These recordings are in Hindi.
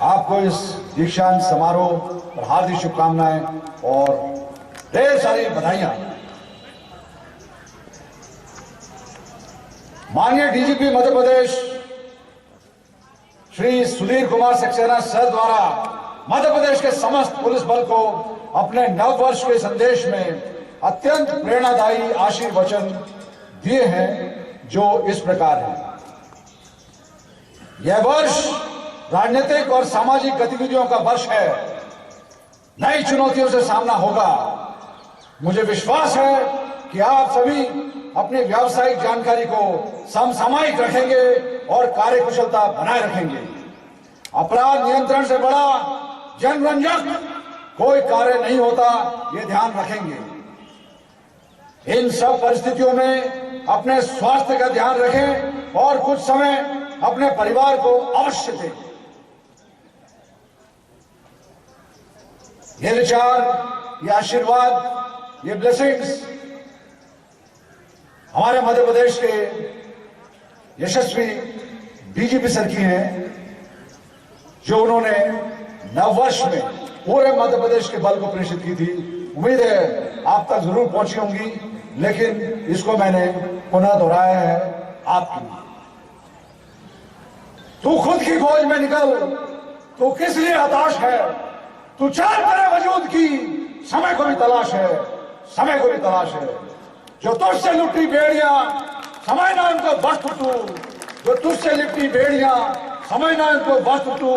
आपको इस दीक्षांत समारोह और हार्दिक शुभकामनाएं और ढेर सारी बधाइयां। माननीय डीजीपी मध्य प्रदेश श्री सुधीर कुमार सक्सेना सर द्वारा मध्य प्रदेश के समस्त पुलिस बल को अपने नव वर्ष के संदेश में अत्यंत प्रेरणादायी आशीर्वचन दिए हैं, जो इस प्रकार है। यह वर्ष राजनीतिक और सामाजिक गतिविधियों का वर्ष है। नई चुनौतियों से सामना होगा। मुझे विश्वास है कि आप सभी अपनी व्यावसायिक जानकारी को समसामयिक रखेंगे और कार्यकुशलता बनाए रखेंगे। अपराध नियंत्रण से बड़ा जनरंजक कोई कार्य नहीं होता, ये ध्यान रखेंगे। इन सब परिस्थितियों में अपने स्वास्थ्य का ध्यान रखें और कुछ समय अपने परिवार को अवश्य दें। ये विचार, ये आशीर्वाद, ये ब्लेसिंग्स हमारे मध्य प्रदेश के यशस्वी डीजीपी सर की हैं, जो उन्होंने नववर्ष में पूरे मध्य प्रदेश के बल को प्रेषित की थी। उम्मीद है आप तक जरूर पहुंची होंगी, लेकिन इसको मैंने पुनः दोहराया है आपके लिए। तू खुद की खोज में निकल, तू किस लिए हताश है? तू चार तेरे वजूद की समय को भी तलाश है, समय को भी तलाश है। जो तुझसे लुटी बेड़ियां समय ना उनको वस्त्र तू, जो तुझसे लिपटी बेड़ियां समय ना उनको वस्त्र तू।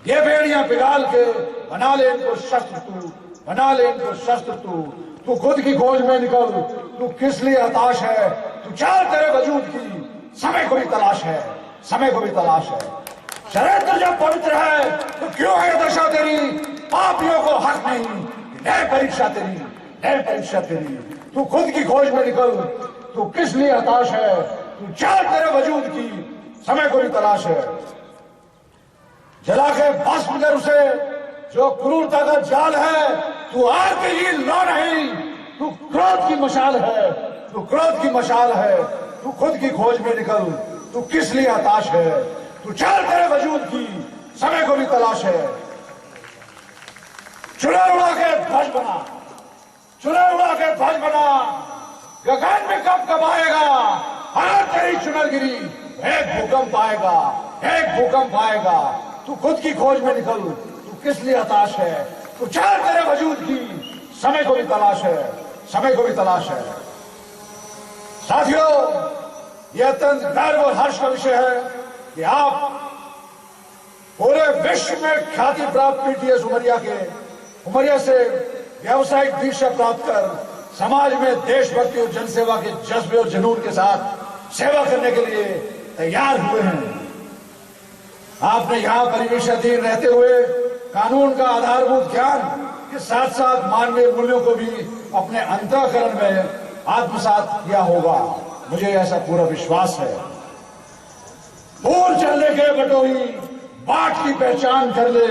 ये बेड़ियां पिघाल के बना ले इनको शस्त्र तू, बना ले इनको शस्त्र तू। तू खुद की खोज में निकल, तू किस लिए हताश है? तू चार तेरे वजूद की समय को भी तलाश है, समय को भी तलाश है। चरित्र जब पवित्र है तो क्यों है दशा तेरी? पापियों को हक नहीं, न्याय परीक्षा तेरी, न्याय परीक्षा तेरी। तू खुद की खोज में निकल, तू किस लिए हताश है? तू चार तेरे वजूद की समय को भी तलाश है। जला के भस्म कर उसे जो क्रूरता का जाल है। तू आग की हील लो नहीं, तू क्रोध की मशाल है, तू क्रोध की मशाल है। तू खुद की खोज में निकल, तू किस लिए हताश है? तू चार तेरे वजूद की समय को भी तलाश है। चुनर उड़ा के ध्वज बना, चुनर उड़ा के ध्वज बना। गगन में कब आएगा हर तेरी चुनरगिरी? एक भूकंप आएगा, एक भूकंप आएगा। तू खुद की खोज में निकल, तू किस लिए हताश है? तू चार तेरे वजूद की समय को भी तलाश है, समय को भी तलाश है। साथियों, यह अत्यंत गर्व और हर्ष का विषय है कि आप पूरे विश्व में ख्याति प्राप्त पीटीएस उमरिया से व्यावसायिक दीक्षा प्राप्त कर समाज में देशभक्ति और जनसेवा के जज्बे और जुनून के साथ सेवा करने के लिए तैयार हुए हैं। आपने यहाँ परिवेशाधीन रहते हुए कानून का आधारभूत ज्ञान के साथ साथ मानवीय मूल्यों को भी अपने अंतःकरण में आत्मसात किया होगा। मुझे ऐसा पूरा विश्वास है। दूर चलने के बटोही बाट की पहचान कर ले।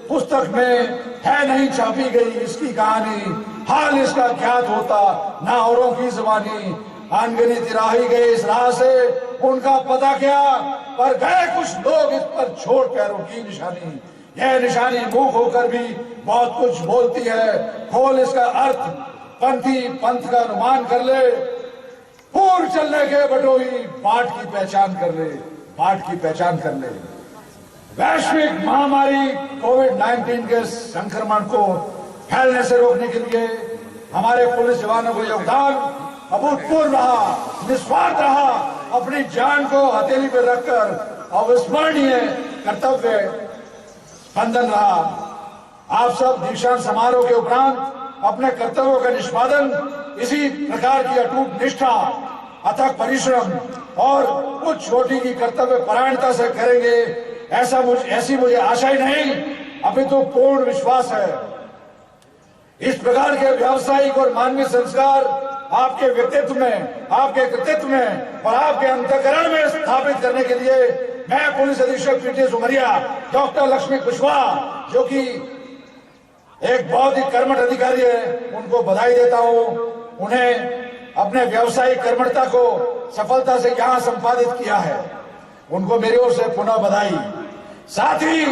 पुस्तक में है नहीं छापी गई इसकी कहानी, हाल इसका ज्ञात होता ना औरों की जुबानी। अनगिनत राही गए इस राह से, उनका पता क्या, पर गए कुछ लोग इस पर छोड़ पैरों की निशानी। यह निशानी मूक होकर भी बहुत कुछ बोलती है। खोल इसका अर्थ, पंथी पंथ का अनुमान कर ले। पूर्व चलने के बटोही बाट की पहचान कर ले, बाट की पहचान कर ले। वैश्विक महामारी कोविड-19 के संक्रमण को फैलने से रोकने के लिए हमारे पुलिस जवानों का योगदान अभूतपूर्व रहा, निस्वार्थ रहा। अपनी जान को हथेली पर रखकर अविस्मरणीय कर्तव्य स्पंदन रहा। आप सब दीक्षांत समारोह के उपरांत अपने कर्तव्यों का निष्पादन इसी प्रकार की अटूट निष्ठा, अथक परिश्रम और उच्च कोटि की कर्तव्य परायणता से करेंगे, ऐसी मुझे आशा ही नहीं, अभी तो पूर्ण विश्वास है। इस प्रकार के व्यावसायिक और मानवीय संस्कार आपके व्यक्तित्व में, आपके कृतित्व में और आपके अंतःकरण में स्थापित करने के लिए मैं पुलिस अधीक्षक पीटीएस उमरिया डॉक्टर लक्ष्मी कुशवाहा, जो कि एक बहुत ही कर्मठ अधिकारी है, उनको बधाई देता हूं। उन्हें अपने व्यावसायिक कर्मठता को सफलता से यहां संपादित किया है, उनको मेरी ओर से पुनः बधाई। साथ ही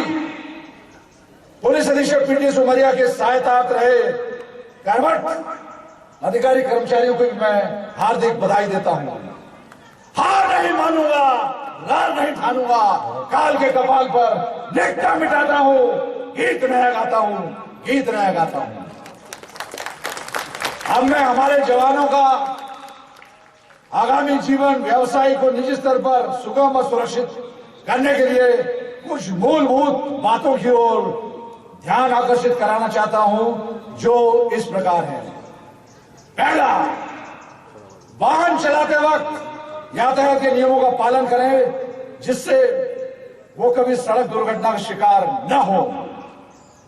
पुलिस अधीक्षक पीटीएस उमरिया के सहायता रहे कर्मठ अधिकारी कर्मचारियों को भी मैं हार्दिक बधाई देता हूं। हार नहीं मानूंगा, रार नहीं ठानूंगा, काल के कपाल पर लिखता मिटाता हूं, गीत नया गाता हूं, गीत नया गाता हूं। अब मैं हमारे जवानों का आगामी जीवन व्यवसाय को निजी स्तर पर सुगम और सुरक्षित करने के लिए कुछ मूलभूत बातों की ओर ध्यान आकर्षित कराना चाहता हूं, जो इस प्रकार है। पहला, वाहन चलाते वक्त यातायात के नियमों का पालन करें, जिससे वो कभी सड़क दुर्घटना का शिकार न हो।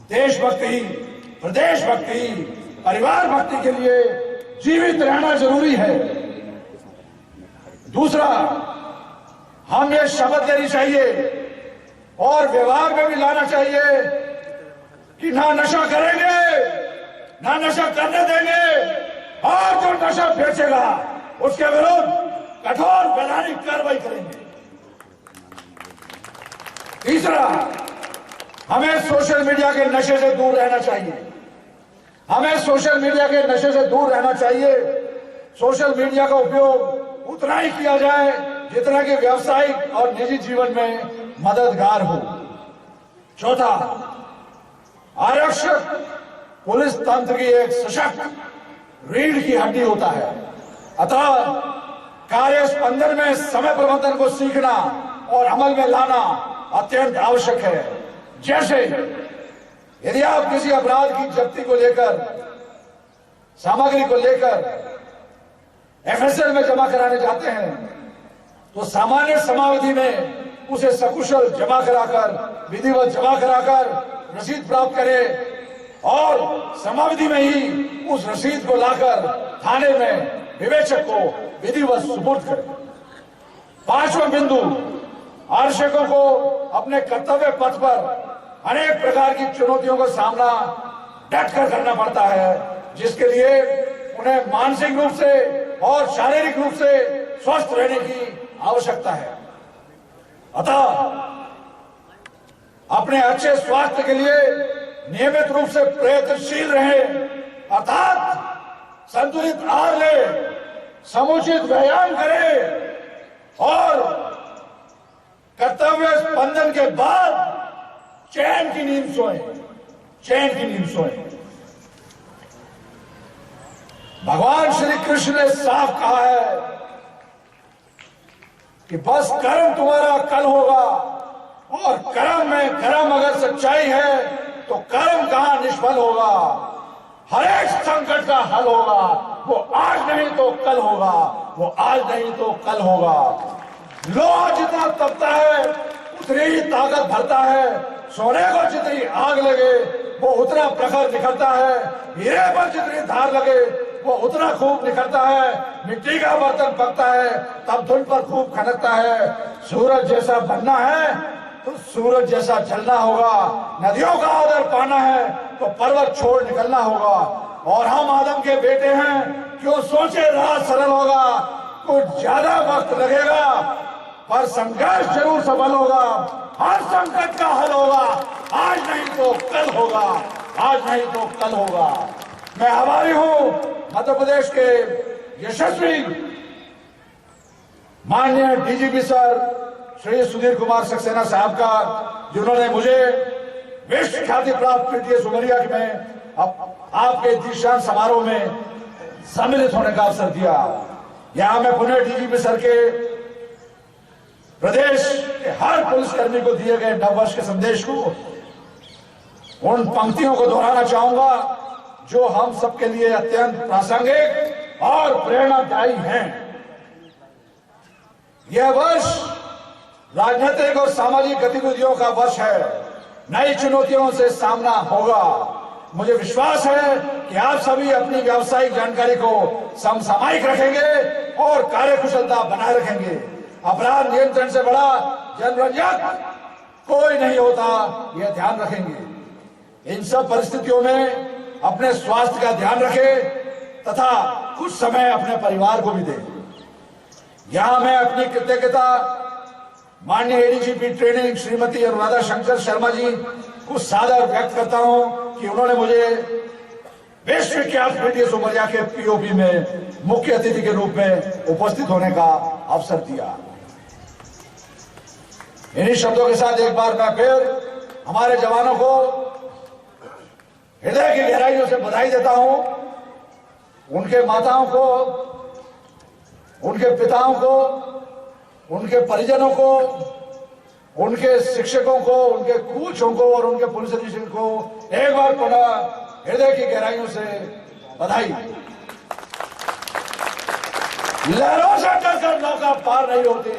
देशभक्ति, प्रदेश भक्ति, परिवार भक्ति के लिए जीवित रहना जरूरी है। दूसरा, हम ये शपथ लेनी चाहिए और व्यवहार में भी लाना चाहिए कि ना नशा करेंगे, ना नशा करने देंगे, और जो नशा बेचेगा उसके विरुद्ध कठोर वैधानिक कार्रवाई करेंगे। तीसरा, हमें सोशल मीडिया के नशे से दूर रहना चाहिए। हमें सोशल मीडिया के नशे से दूर रहना चाहिए। सोशल मीडिया का उपयोग उतना ही किया जाए जितना कि व्यावसायिक और निजी जीवन में मददगार हो। चौथा, आरक्षक पुलिस तंत्र की एक सशक्त रीढ़ की हड्डी होता है, अतः कार्य स्पंदन में समय प्रबंधन को सीखना और अमल में लाना अत्यंत आवश्यक है। जैसे यदि आप किसी अपराध की जब्ती को लेकर, सामग्री को लेकर एफएसएल में जमा कराने जाते हैं, तो सामान्य समावधि में उसे सकुशल जमा कराकर, विधिवत जमा कराकर रसीद प्राप्त करें और समावधि में ही उस रसीद को लाकर थाने में विवेचक को विधिवत सुपुर्द करें। पांचवा बिंदु, आरक्षकों को अपने कर्तव्य पथ पर अनेक प्रकार की चुनौतियों का सामना डट कर करना पड़ता है, जिसके लिए उन्हें मानसिक रूप से और शारीरिक रूप से स्वस्थ रहने की आवश्यकता है। अतः अपने अच्छे स्वास्थ्य के लिए नियमित रूप से प्रयत्नशील रहें, अर्थात संतुलित आहार लें, समुचित व्यायाम करें और कर्तव्य स्पंदन के बाद चैन की नींद सोएं, चैन की नींद सोएं। भगवान श्री कृष्ण ने साफ कहा है कि बस कर्म तुम्हारा कल होगा, और कर्म अगर सच्चाई है तो कर्म कहां निष्फल होगा। हर एक संकट का हल होगा, वो आज नहीं तो कल होगा, वो आज नहीं तो कल होगा। लोहा जितना तपता है उतनी ही ताकत भरता है, सोने को जितनी आग लगे वो उतना प्रखर निखरता है, हीरे पर जितनी धार लगे वो उतना खूब निखरता है, मिट्टी का बर्तन पकता है तब धुन पर खूब खनकता है। सूरज जैसा बनना है तो सूरज जैसा जलना होगा, नदियों का आदर पाना है तो पर्वत छोड़ निकलना होगा। और हम आदम के बेटे हैं, क्यों सोचे राह सरल होगा, कुछ ज्यादा वक्त लगेगा पर संघर्ष जरूर सफल होगा। हर संकट का हल होगा, आज नहीं तो कल होगा, आज नहीं तो कल होगा। मैं आभारी हूं मध्य प्रदेश के यशस्वी माननीय डीजीपी सर श्री सुधीर कुमार सक्सेना साहब का, जिन्होंने मुझे विश्व ख्याति प्राप्त पीटीएस उमरिया में आपके दीक्षांत समारोह में सम्मिलित होने का अवसर दिया। यहां मैं पुनः डीजीपी सर के प्रदेश के हर पुलिसकर्मी को दिए गए नववर्ष के संदेश को, उन पंक्तियों को दोहराना चाहूंगा जो हम सबके लिए अत्यंत प्रासंगिक और प्रेरणादायी हैं। यह वर्ष राजनीतिक और सामाजिक गतिविधियों का वर्ष है, नई चुनौतियों से सामना होगा। मुझे विश्वास है कि आप सभी अपनी व्यावसायिक जानकारी को समसामयिक रखेंगे और कार्यकुशलता बनाए रखेंगे। अपराध नियंत्रण से बड़ा जनरंजक कोई नहीं होता, यह ध्यान रखेंगे। इन सब परिस्थितियों में अपने स्वास्थ्य का ध्यान रखें तथा कुछ समय अपने परिवार को भी दें। यहां मैं अपनी कृतज्ञता माननीय एडीजीपी ट्रेनिंग श्रीमती अनुराधा शंकर शर्मा जी को सादर व्यक्त करता हूं कि उन्होंने मुझे विश्व विख्यात पीटीएस उमरिया के पीओपी में मुख्य अतिथि के रूप में उपस्थित होने का अवसर दिया। इन्हीं शब्दों के साथ एक बार मैं फिर हमारे जवानों को हृदय की गहराइयों से बधाई देता हूं, उनके माताओं को, उनके पिताओं को, उनके परिजनों को, उनके शिक्षकों को, उनके कोचों को और उनके पुलिस अधीक्षक को एक बार पुनः हृदय की गहराइयों से बधाई। लहरों से डरकर नौका पार नहीं होती,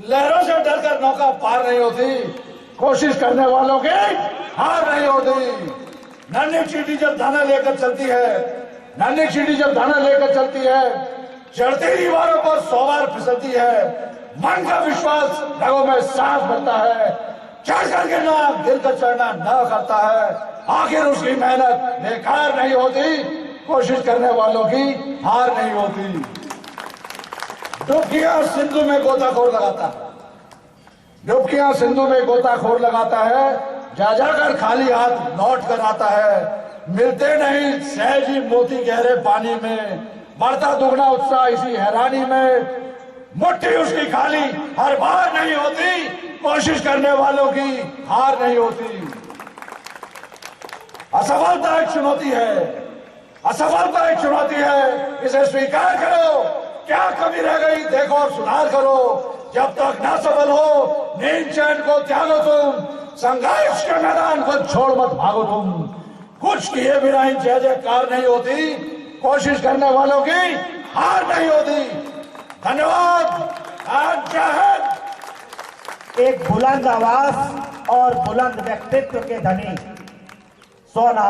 लहरों से डरकर नौका पार नहीं होती, कोशिश करने वालों की हार नहीं होती। नन्ही चींटी जब दाना लेकर चलती है, नन्ही चींटी जब दाना लेकर चलती है, चढ़ती दीवारों पर 100 बार फिसलती है, मन का विश्वास रगों में सांस भरता है, चढ़ कर गिरना गिर कर चढ़ना न करता है, आखिर उसकी मेहनत बेकार नहीं होती, कोशिश करने वालों की हार नहीं होती। डुबकियां सिंधु में गोताखोर लगाता है, डुबकियां सिंधु में गोताखोर लगाता है, जा जाकर खाली हाथ लौट कर आता है, मिलते नहीं सहज ही मोती गहरे पानी में, बढ़ता दुगना उत्साह इसी हैरानी में, मुट्ठी उसकी खाली हर बार नहीं होती, कोशिश करने वालों की हार नहीं होती। असफलता एक चुनौती है, असफलता एक चुनौती है, इसे स्वीकार करो, क्या कमी रह गई देखो और सुधार करो, जब तक न सफल हो नींद चैन को त्यागो तुम, संघर्ष के मैदान को छोड़ मत भागो तुम, कुछ किए बिना जय जयकार नहीं होती, कोशिश करने वालों की हार नहीं होती। धन्यवाद। जय हिंद। एक बुलंद आवाज और बुलंद व्यक्तित्व के धनी सोना